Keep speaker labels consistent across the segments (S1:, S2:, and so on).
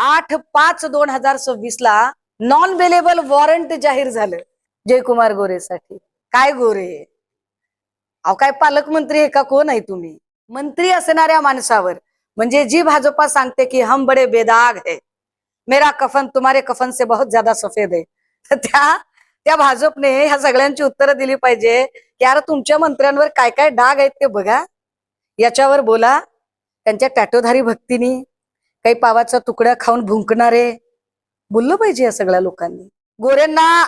S1: 8/5/2026 ला non bailable warrant जाहीर झालं जयकुमार गोरेसाठी। काय गोरे, अहो काय पालकमंत्री आहे का, कोण आहे तुम्ही? मंत्री असणाऱ्या माणसावर, म्हणजे जी भाजपा सांगते की हम बडे बेदाग है, मेरा कफन तुम्हारे कफन से बहुत ज्यादा सफेद है, तर त्या भाजपने ह्या सगळ्यांची उत्तरं दिली पाहिजे की यार तुमच्या मंत्र्यांवर काय काय डाग आहेत ते बघा, याच्यावर बोला। त्यांच्या टॅटोधारी भक्तीनी काही पावाचा तुकडा खाऊन भुंकणारे बोललं पाहिजे या सगळ्या लोकांनी। गोरेंना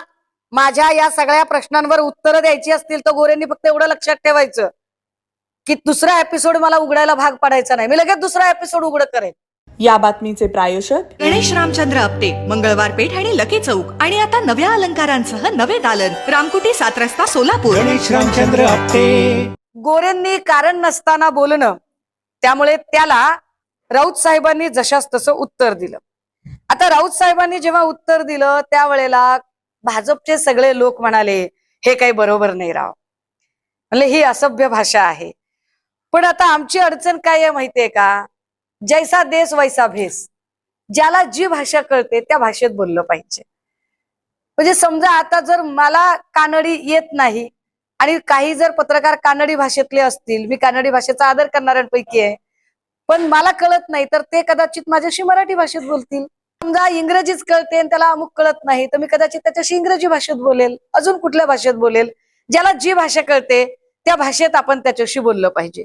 S1: माझ्या या सगळ्या प्रश्नांवर उत्तरं द्यायची असतील तर गोरेंनी फक्त एवढं लक्षात ठेवायचं की दुसरा एपिसोड मला उघडायला भाग पाडायचा नाही, मी लगेच दुसरा एपिसोड उघड करेन।
S2: या बातमीचे प्रायोजक
S3: गणेश रामचंद्र आपटे, मंगळवार पेठ आणि लकी चौक, आणि आता नव्या अलंकारांसह नवे दालन, रामकुटी 7 रस्ता सोलापूर।
S4: गणेश रामचंद्र आपटे।
S1: गोरेंनी कारण नसताना बोलणं, त्यामुळे त्याला राऊत साहेबांनी जशास तसं उत्तर दिलं। आता राऊत साहेबांनी जेव्हा उत्तर दिलं त्यावेळेला भाजपचे सगळे लोक म्हणाले हे काही बरोबर नाही राव, म्हणजे ही असभ्य भाषा आहे। पण आता आमची अडचण काय आहे माहितीये का, जैसा देश वैसा भेस, ज्याला जी भाषा कळते त्या भाषेत बोललं पाहिजे। म्हणजे समजा आता जर मला कानडी येत नाही आणि काही जर पत्रकार कानडी भाषेतले असतील, मी कानडी भाषेचा आदर करणाऱ्यांपैकी आहे, पण मला कळत नाही तर ते कदाचित माझ्याशी मराठी भाषेत बोलतील। समजा इंग्रजीच कळते आणि त्याला अमुक कळत नाही तर मी कदाचित त्याच्याशी इंग्रजी भाषेत बोलेल, अजून कुठल्या भाषेत बोलेल। ज्याला जी भाषा कळते त्या भाषेत आपण त्याच्याशी बोललं पाहिजे।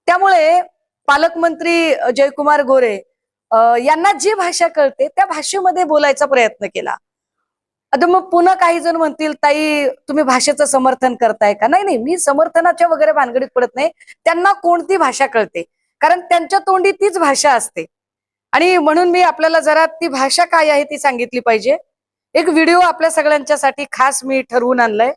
S1: त्यामुळे पालकमंत्री जयकुमार गोरे यांना जी भाषा कळते त्या भाषेमध्ये बोलायचा प्रयत्न केला। आता मग पुन्हा काही जण म्हणतील ताई तुम्ही भाषेचं समर्थन करताय का? नाही नाही, मी समर्थनाच्या वगैरे भानगडीत पडत नाही। त्यांना कोणती भाषा कळते, कारण त्यांच्या तोंडी तीच भाषा असते, आणि म्हणून मी आपल्याला जरा ती भाषा काय आहे ती सांगितली पाहिजे। एक व्हिडिओ आपल्या सगळ्यांच्यासाठी खास मी ठरवून आणलाय।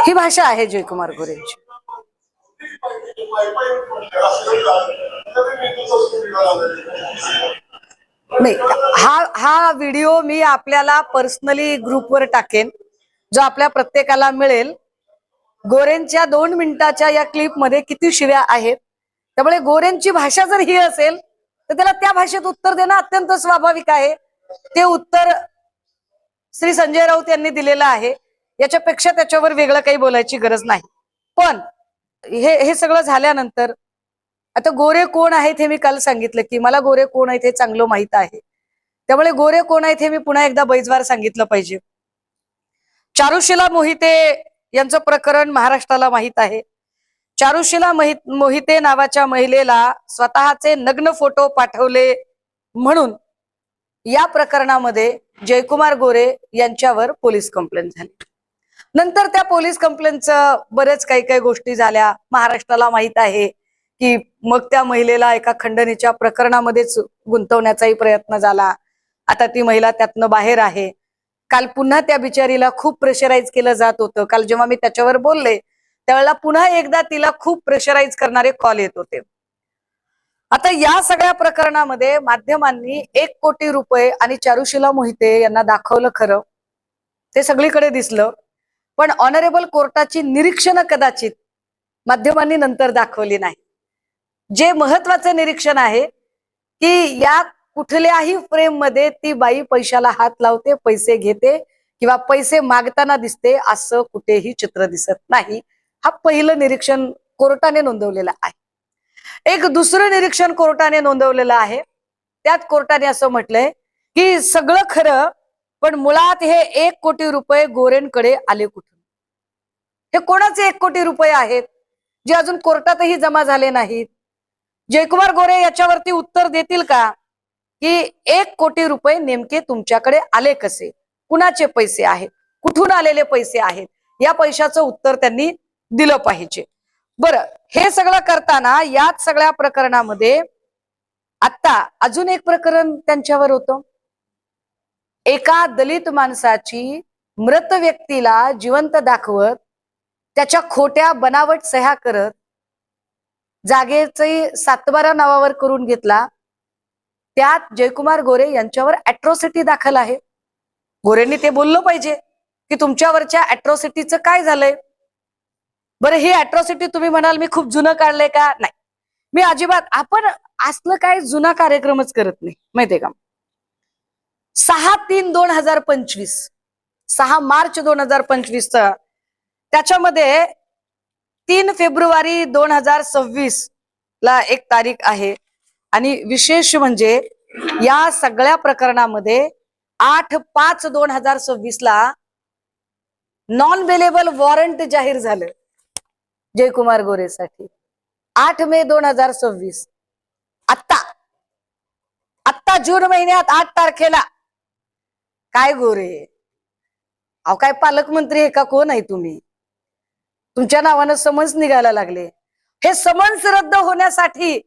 S1: ही भाषा आहे जयकुमार गोरेंची। नाही, हा व्हिडिओ मी आपल्याला पर्सनली ग्रुपवर टाकेन, जो आपल्या प्रत्येकाला मिळेल। गोरेंच्या 2 मिनिटाच्या या क्लिप मध्ये किती शिव्या आहेत, त्यामुळे गोरेंची भाषा जर ही असेल तर त्याला त्या भाषेत उत्तर देणं अत्यंत स्वाभाविक आहे। ते उत्तर श्री संजय राऊत यांनी दिलेलं आहे, याच्यापेक्षा त्याच्यावर वेगळं काही बोलायची गरज नाही। पण हे सगळं झाल्यानंतर आता गोरे कोण आहेत हे मी काल सांगितलं की मला गोरे कोण आहेत हे चांगलं माहित आहे, त्यामुळे गोरे कोण आहेत हे मी पुन्हा एकदा बैजवार सांगितलं पाहिजे। चारुशिला मोहिते यांचं प्रकरण महाराष्ट्राला माहित आहे। चारुशिला मोहिते नावाच्या महिलेला स्वतःचे नग्न फोटो पाठवले म्हणून या प्रकरणामध्ये जयकुमार गोरे यांच्यावर पोलीस कंप्लेंट झाली। नंतर त्या पोलीस कंप्लेंटचं बरेच काही गोष्टी झाल्या, महाराष्ट्राला माहित आहे की मग त्या महिलेला एका खंडणीच्या प्रकरणामध्येच गुंतवण्याचाही प्रयत्न झाला। आता ती महिला त्यातनं बाहेर आहे। काल पुन्हा त्या बिचारीला खूप प्रेशराईज केलं जात होतं। काल जेव्हा मी त्याच्यावर बोलले त्यावेळेला पुन्हा एकदा तिला खूप प्रेशराईज करणारे कॉल येत होते। आता या सगळ्या प्रकरणामध्ये माध्यमांनी 1 कोटी रुपये आणि चारुशिला मोहिते यांना दाखवलं खरं, ते सगळीकडे दिसलं, पण ऑनरेबल कोर्टाची निरीक्षणं कदाचित माध्यमांनी नंतर दाखवली नाही। जे महत्वाचे निरीक्षण आहे की या कुठल्याही फ्रेम मध्ये ती बाई पैशाला हात लावते, पैसे घेते किंवा पैसे मागताना दिसते असं कुठेही चित्र दिसत नाही। हा पहिलं निरीक्षण कोर्टाने नोंदवलेलं आहे। एक दुसरं निरीक्षण कोर्टाने नोंदवलेलं आहे, त्यात कोर्टाने असं म्हटलंय की सगळं खरं, पण मुळात हे 1 कोटी रुपये गोरेंकडे आले कुठून? हे कोणाचे 1 कोटी रुपये आहेत जे अजून कोर्टातही जमा झाले नाहीत? जयकुमार गोरे याच्यावरती उत्तर देतील का की 1 कोटी रुपये नेमके तुमच्याकडे आले कसे, कुणाचे पैसे आहेत, कुठून आलेले पैसे आहेत, या पैशाचं उत्तर त्यांनी दिलं पाहिजे। बरं, हे सगळं करताना याच सगळ्या प्रकरणामध्ये आता अजून एक प्रकरण त्यांच्यावर होतं। एका दलित माणसाची मृत व्यक्तीला जिवंत दाखवत त्याच्या खोट्या बनावट सह्या करत जागेचे सातबारा नावावर करून घेतला, त्यात जयकुमार गोरे यांच्यावर अॅट्रॉसिटी दाखल आहे। गोरेंनी ते बोललं पाहिजे की तुमच्यावरच्या अॅट्रॉसिटीचं काय झालंय? बरं, ही अॅट्रॉसिटी तुम्ही म्हणाल मी खूप जुनं काढलंय का? नाही, मी अजिबात, आपण असलं काय जुना कार्यक्रमच करत नाही, माहितीये का? 6/3/2025, 6 मार्च 2025 त्याच्यामध्ये 3 फेब्रुवारी 2026 ला एक तारीख आहे. आणि विशेष म्हणजे या सगळ्या प्रकरणामध्ये 8/5/2026 ला नॉन अवेलेबल वॉरंट जाहीर झालं जयकुमार गोरेसाठी. 8 मे 2026, आत्ता जून महिन्यात 8 तारखेला. काय गोरे, अहो काय पालकमंत्री आहे का? कोण आहे तुम्ही? तुमच्या नावानं समन्स निघायला लागले. हे समन्स रद्द होण्यासाठी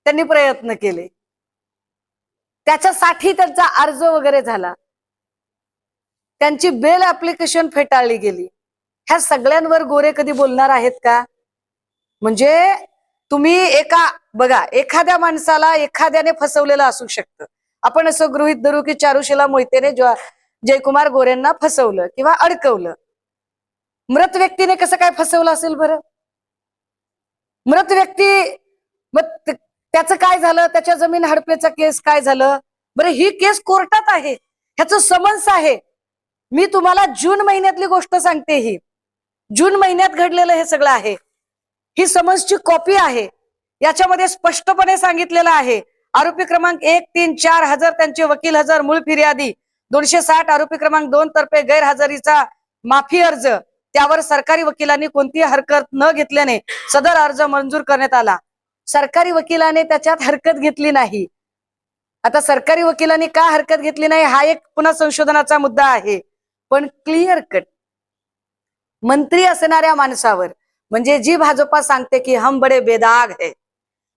S1: त्यांनी प्रयत्न केले, त्याच्यासाठी त्यांचा अर्ज वगैरे झाला, त्यांची बेल ऍप्लिकेशन फेटाळली गेली. ह्या सगळ्यांवर गोरे कधी बोलणार आहेत का? म्हणजे तुम्ही बघा, एखाद्या माणसाला एखाद्याने फसवलेलं असू शकतं. आपण असं गृहीत धरू की चारुशीला मोहितेने जयकुमार गोरेंना फसवलं किंवा अडकवलं. मृत व्यक्तीने कसं काय फसवलं असेल बरं? मृत व्यक्ती, मग त्याचं काय झालं? त्याच्या जमीन हडपेचा केस काय झालं बरं? ही केस कोर्टात आहे, ह्याचं समन्स आहे. मी तुम्हाला जून महिन्यातली गोष्ट सांगते. ही जून महिन्यात घडलेलं हे सगळं आहे. ही समन्सची कॉपी आहे. याच्यामध्ये स्पष्टपणे सांगितलेलं आहे, आरोपी क्रमांक 1, 3, 4 हजर, त्यांचे वकील हजर, मूळ फिर्यादी 260, आरोपी क्रमांक 2 तर्फे गैरहजेरीचा माफी अर्ज, त्यावर सरकारी वकिलांनी कोणतीही हरकत न घेतल्याने सदर अर्ज मंजूर करण्यात आला. सरकारी वकिलाने त्याच्यात हरकत घेतली नाही. आता सरकारी वकिलांनी का हरकत घेतली नाही हा एक पुन्हा संशोधनाचा मुद्दा आहे. पण क्लिअर कट मंत्री असणाऱ्या माणसावर, म्हणजे जी भाजपा सांगते की हम बडे बेदाग है,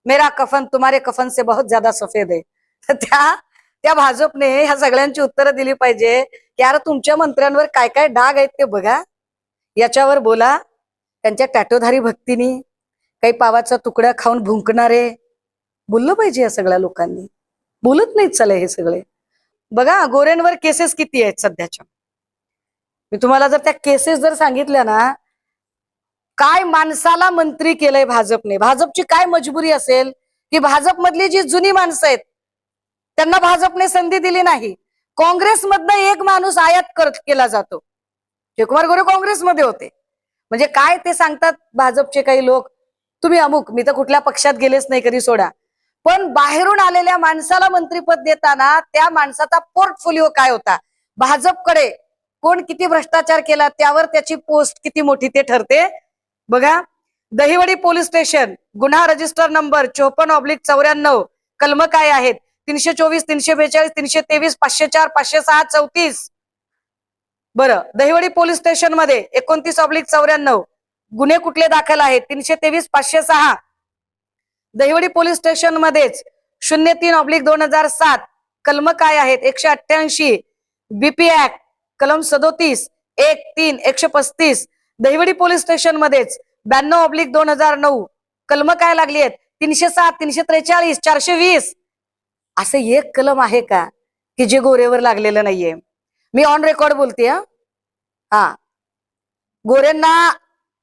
S1: मेरा कफन तुम्हारे कफन से बहुत ज्यादा सफेद है, तर त्या भाजपने ह्या सगळ्यांची उत्तरं दिली पाहिजे की यार तुमच्या मंत्र्यांवर काय काय डाग आहेत ते बघा, याच्यावर बोला. त्यांच्या टॅटोधारी भक्तीनी काही पावाचा तुकडा खाऊन भुंकणारे बोललं पाहिजे. या सगळ्या लोकांनी बोलत नाहीत चला हे सगळे. बघा गोरेंवर केसेस किती आहेत सध्याच्या. मी तुम्हाला जर त्या केसेस जर सांगितल्या ना, काय माणसाला मंत्री केलंय भाजपने, भाजपची काय मजबुरी असेल की भाजपमधली जी जुनी माणसं आहेत त्यांना भाजपने संधी दिली नाही. काँग्रेसमधनं एक माणूस आयात केला जातो. जयकुमार गोरे काँग्रेसमध्ये होते, म्हणजे काय ते सांगतात भाजपचे काही लोक, तुम्ही अमुक, मी तर कुठल्या पक्षात गेलेच नाही कधी सोडा. पण बाहेरून आलेल्या माणसाला मंत्रीपद देताना त्या माणसाचा पोर्टफोलिओ काय होता, भाजपकडे कोण किती भ्रष्टाचार केला त्यावर त्याची पोस्ट किती मोठी ते ठरते. बघा, दहिवडी पोलीस स्टेशन, गुन्हा रजिस्टर नंबर 54/94, कलम काय आहेत 324, 342, 323, 504, 506, 34. बरं, दहिवडी पोलीस स्टेशन मध्ये 29/94 गुन्हे कुठले दाखल आहेत 323, 506. दहिवडी पोलीस स्टेशन मध्येच 03/2007 कलम काय आहेत 188, बीपी ऍक्ट कलम 37, 1, 3, 135. दहिवडी पोलीस स्टेशन मध्येच 92/2009 कलम काय लागली आहेत 307, 343, 420. असं एक कलम आहे का की जे गोरेवर लागलेलं नाहीये? मी ऑन रेकॉर्ड बोलते. हा, गोरेंना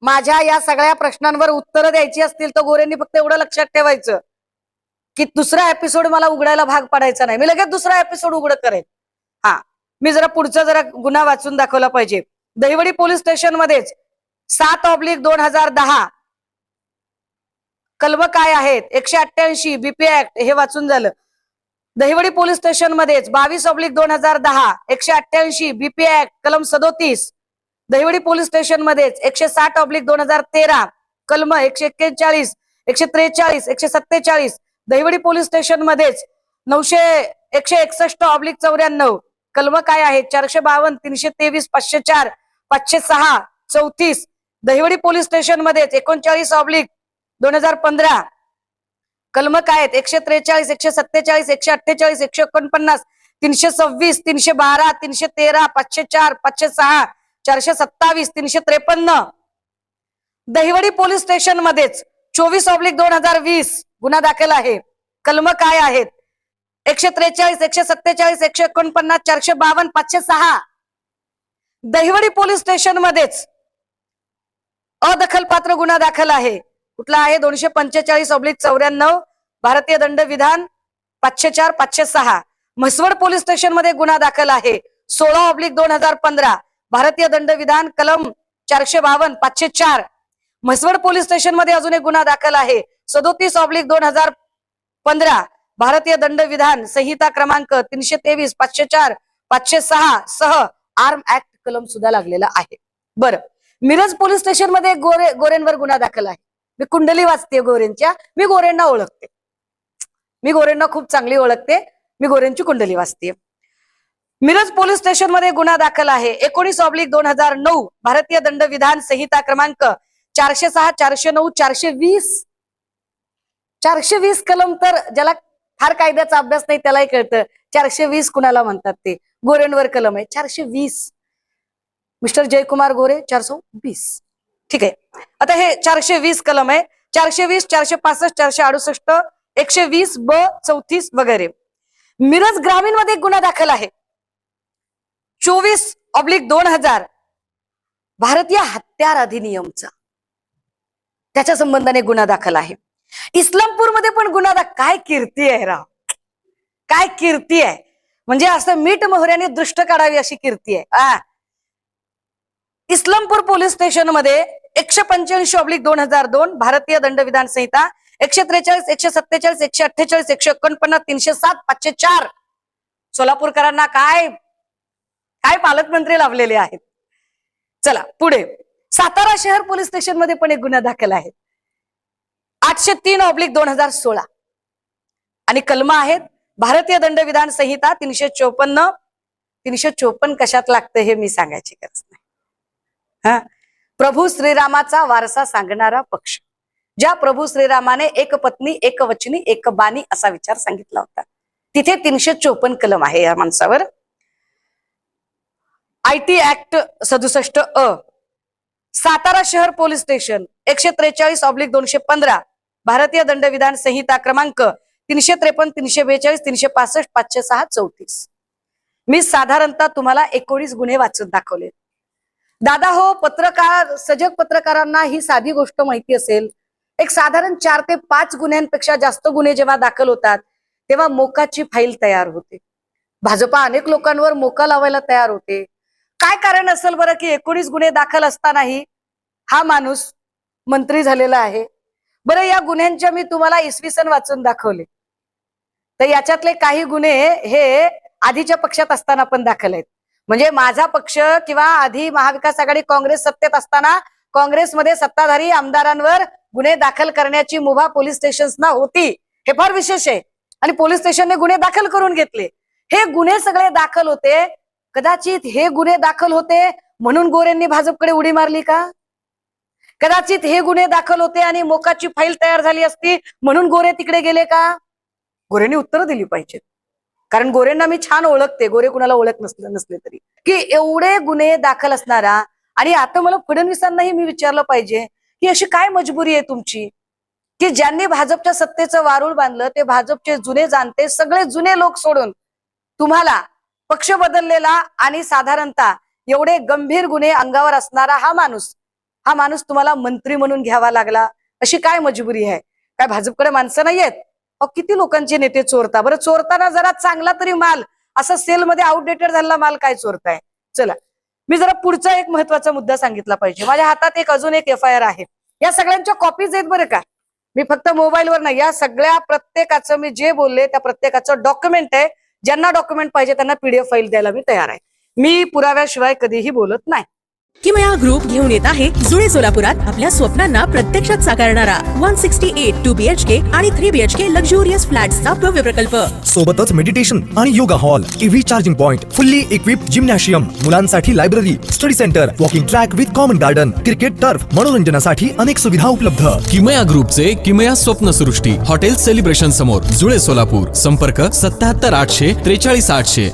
S1: माझ्या या सगळ्या प्रश्नांवर उत्तरं द्यायची असतील तर गोरेंनी फक्त एवढं लक्षात ठेवायचं की दुसरा एपिसोड मला उघडायला भाग पडायचा नाही. मी लगेच दुसरा एपिसोड उघड करेन. हा, मी जरा पुढचा जरा गुन्हा वाचून दाखवला पाहिजे. दहिवडी पोलीस स्टेशन मध्येच 7/2010 कलम काय आहेत 188, बीपी ऍक्ट हे वाचून झालं. दहिवडी पोलीस स्टेशन मध्येच 22/2010 188, बीपी ऍक्ट कलम 37. दहिवडी पोलीस स्टेशन मध्येच 160/2013 कलम 141, 143, 147. दहिवडी पोलीस स्टेशन मध्येच 161/94 कलम काय आहेत 452, 323, 504, 506, 34. दहिवडी पोलीस स्टेशन मध्येच 39/2015 कलम काय आहेत 143, 147, 148, 149, 326, 312, 313, 504, 506, 427, 353. दहिवडी पोलीस स्टेशन मध्येच 24/2020 गुन्हा दाखल आहे. कलम काय आहेत 143, 147, 149, 452, 506. दहिवडी पोलीस स्टेशन मध्येच अदखलपात्र गुन्हा दाखल आहे. कुठला आहे? 245/94 भारतीय दंड विधान 504 506. म्हसवड पोलीस स्टेशन मध्ये गुन्हा दाखल आहे 16/2015 भारतीय दंड विधान कलम 452 504. म्हसवड पोलीस स्टेशन मध्ये अजून एक गुन्हा दाखल आहे 37/2015 भारतीय दंड विधान संहिता क्रमांक 323 504 506 सह आर्म ऍक्ट कलम सुद्धा लागलेला आहे. बरं, मिरज पोलीस स्टेशन मध्ये गोरेंवर गुन्हा दाखल आहे. मी कुंडली वाचते गोरेंच्या, मी गोरेंना ओळखते, मी गोरेंना खूप चांगली ओळखते, मी गोरेंची कुंडली वाचते. मिरज पोलीस स्टेशन मध्ये गुन्हा दाखल आहे 19/2009 भारतीय दंड विधान संहिता क्रमांक 406 409 420 420 कलम. तर ज्याला फार कायद्याचा अभ्यास नाही त्यालाही कळतं 420 कुणाला म्हणतात ते. गोरेंवर कलम आहे 420. मिस्टर जयकुमार गोरे 420. ठीक आहे. आता हे 420 कलम आहे 420 465 468 120 ब 34 वगैरे. मिरज ग्रामीण मध्ये गुन्हा दाखल आहे 24/2000 भारतीय हत्यार अधिनियमचा, त्याच्या संबंधाने गुन्हा दाखल आहे. इस्लामपूर मध्ये पण गुन्हा काय कीर्ती आहे राव, काय कीर्ती आहे. म्हणजे असं मीठ मोहऱ्याने दृष्ट काढावी अशी कीर्ती आहे. इस्लामपूर पोलीस स्टेशन मध्ये 185/2002 भारतीय दंड विधान संहिता 143 147 148 149 307 504. सोलापूरकरांना काय काय पालकमंत्री लाभलेले आहेत. चला पुढे. सातारा शहर पोलीस स्टेशन मध्ये पण एक गुन्हा दाखल आहे 803/2016 आणि कलम आहेत भारतीय दंड विधान संहिता 354. 354 कशात लागतं हे मी सांगायची गरज नाही. प्रभू श्रीरामाचा वारसा सांगणारा पक्ष. ज्या प्रभू श्रीरामाने एक पत्नी एक वचनी एक बानी असा विचार सांगितला होता, तिथे 354 कलम आहे या माणसावर. IT ऍक्ट 67 अ. सातारा शहर पोलीस स्टेशन 143/215 भारतीय दंड विधान संहिता क्रमांक 353 342 365 506 34. मी साधारणतः तुम्हाला 19 गुन्हे वाचून दाखवले. दादा हो, पत्रकार सजग पत्रकारांना ही साधी गोष्ट माहिती असेल. एक साधारण 4 ते 5 गुन्ह्यांपेक्षा जास्त गुन्हे जेव्हा दाखल होतात तेव्हा मोकाची फाईल तयार होते. भाजपा अनेक लोकांवर मोका लावायला तयार होते. काय कारण असेल बरं की 19 गुन्हे दाखल असतानाही हा माणूस मंत्री झालेला आहे. बरं, या गुन्ह्यांच्या मी तुम्हाला इसवी सन वाचून दाखवले. तर याच्यातले काही गुन्हे हे आधीच्या पक्षात असताना पण दाखल आहेत. म्हणजे माझा पक्ष किंवा आधी महाविकास आघाडी काँग्रेस सत्तेत असताना काँग्रेसमध्ये सत्ताधारी आमदारांवर गुन्हे दाखल करण्याची मुभा पोलीस स्टेशन्सना होती. हे फार विशेष आहे. आणि पोलीस स्टेशनने गुन्हे दाखल करून घेतले. हे गुन्हे सगळे दाखल होते. कदाचित हे गुन्हे दाखल होते म्हणून गोरेंनी भाजपकडे उडी मारली का? कदाचित हे गुन्हे दाखल होते आणि मोकाची फाईल तयार झाली असती म्हणून गोरे तिकडे गेले का? गोरेंनी उत्तरं दिली पाहिजेत. कारण गोरेंना मी छान ओळखते, गोरे कुणाला ओळख नसले तरी, की एवढे गुन्हे दाखल असणारा. आणि आता मला फडणवीसांनाही मी विचारलं पाहिजे की अशी काय मजबुरी आहे तुमची की ज्यांनी भाजपच्या सत्तेचं वारूळ बांधलं ते भाजपचे जुने जाणते सगळे जुने लोक सोडून तुम्हाला पक्ष बदललेला आणि साधारणतः एवढे गंभीर गुन्हे अंगावर असणारा हा माणूस तुम्हाला मंत्री म्हणून घ्यावा लागला. अशी काय मजबुरी आहे? काय भाजपकडे माणसं नाहीयेत? किती लोकांचे नेते चोरता. बरं, चोरताना जरा चांगला तरी माल, असं सेलमध्ये आउटडेटेड झालेला माल काय चोरताय? चला, मी जरा पुढचा एक महत्वाचा मुद्दा सांगितला पाहिजे. माझ्या हातात अजून एक FIR आहे. या सगळ्यांच्या कॉपीज आहेत बरं का. मी फक्त मोबाईलवर नाही, या सगळ्या प्रत्येकाचं मी जे बोलले त्या प्रत्येकाचं डॉक्युमेंट आहे. ज्यांना डॉक्युमेंट पाहिजे त्यांना PDF फाईल द्यायला मी तयार आहे. मी पुराव्याशिवाय कधीही बोलत नाही.
S5: किमया ग्रुप घेऊन येत आहे जुळे सोलापुरात आपल्या स्वप्नांना प्रत्यक्षात साकारणारा 168 2 BHK आणि 3 BHK लक्झुरियस फ्लॅट्सचा भव्य प्रकल्प.
S4: सोबतच मेडिटेशन आणि yoga hall, EV charging point, fully equipped gymnasium, मुलांसाठी library, study centre, walking track with common garden, cricket turf, मनोरंजनासाठी अनेक सुविधा उपलब्ध.
S6: किमया ग्रुपचे किमया स्वप्नसृष्टी हॉटेल सेलिब्रेशन समोर जुळे सोलापूर. संपर्क 77 800 43 800.